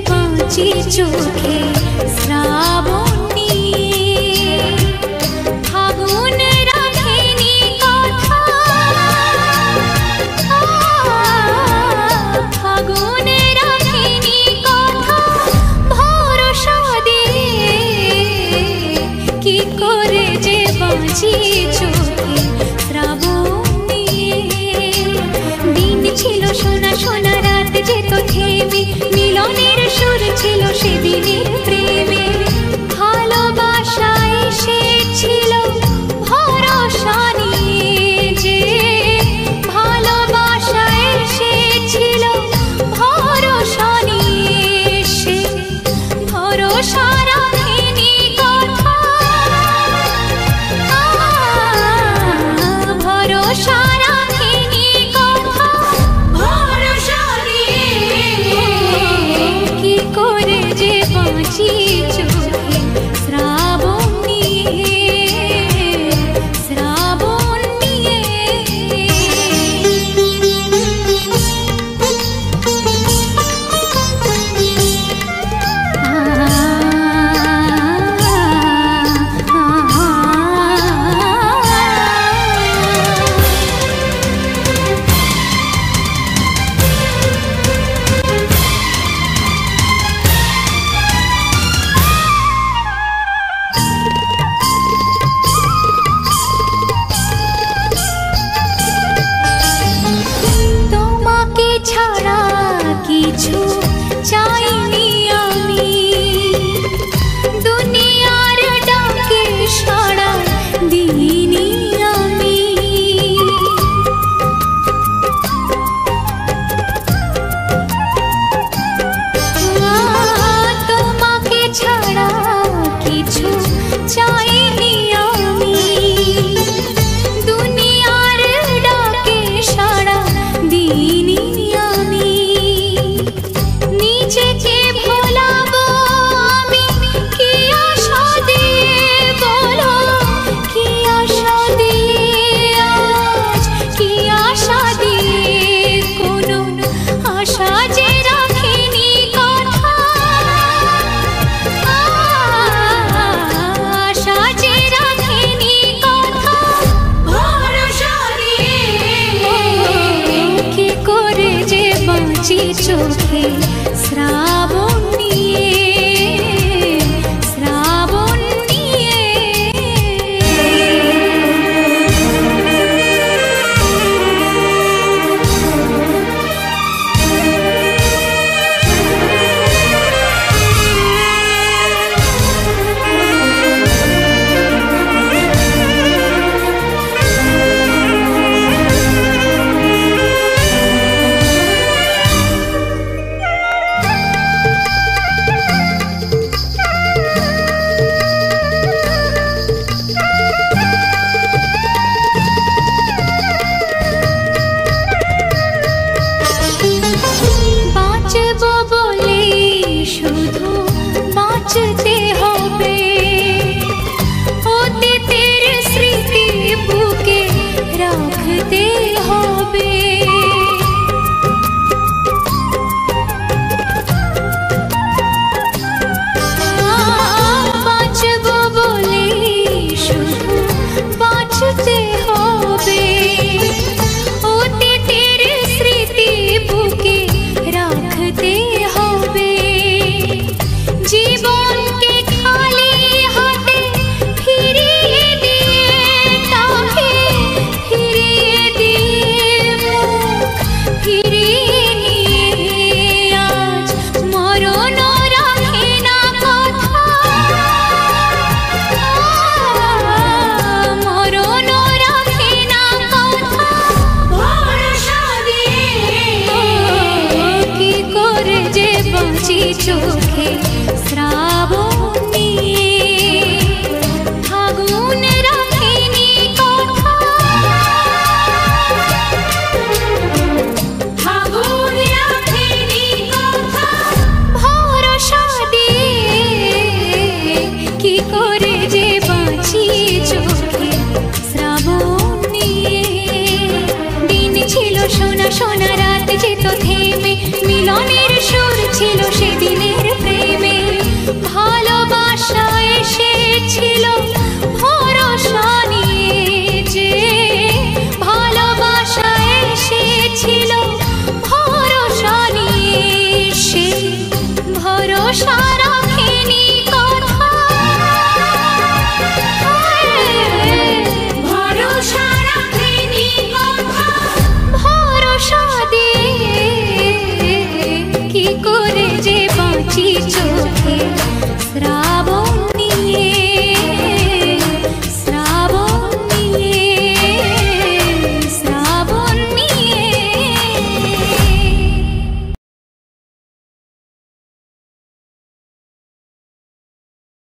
বাঁচি চোখে শ্রাবণী ফাগুন রাখেনি কথা ফাগুন রাখেনি কথা ভরসা দিয়ে কি করে যে বাঁচি চোখে শ্রাবণী দিন ছিল সোনা সোনা রাত যেত থেমে মিলনের সুর ছিল সেদিনের প্রেমে ভালোবাসা এসেছিল ভরসা নিয়ে যে ভালোবাসা এসেছিল ভরসা নিয়ে সে ভরসা রাখেনি কথা ভরসা রাখেনি কথা ভরসা কি করে যে বাঁচি চোখে শ্রাবণ নিয়ে তোমাকে ছাড়া কিছু চাইনি আমি দুনিয়ার ডাকে সাড়া দিইনি আমি তোমাকে ছাড়া কিছু চাইনি আমি দুনিয়ার ডাকে সাড়া দিইনি আমি নিজেকে ভোলাবো আমি কি আশা দিয়ে বলো কি আশা দিয়ে আজ কি আশা দিয়ে কোনো আশা যে রাখেনি কথা আশা যে রাখেনি কথা ভরসা দিয়ে কি করে যে বাঁচি চোখে শ্রাবণ নিয়ে শ্রাবণ নিয়ে বাঁচবো বলে শুধু বাঁচতে হবে অতীতের স্মৃতি বুকে রাখতে হবে বাঁচবো বলে শুধু বাঁচতে হবে অতীতের স্মৃতি বুকে রাখতে হবে জীবনকে খালি হাতে ফিরিয়ে দিয়ে তাকে ফিরিয়ে দিয়ে ভরসা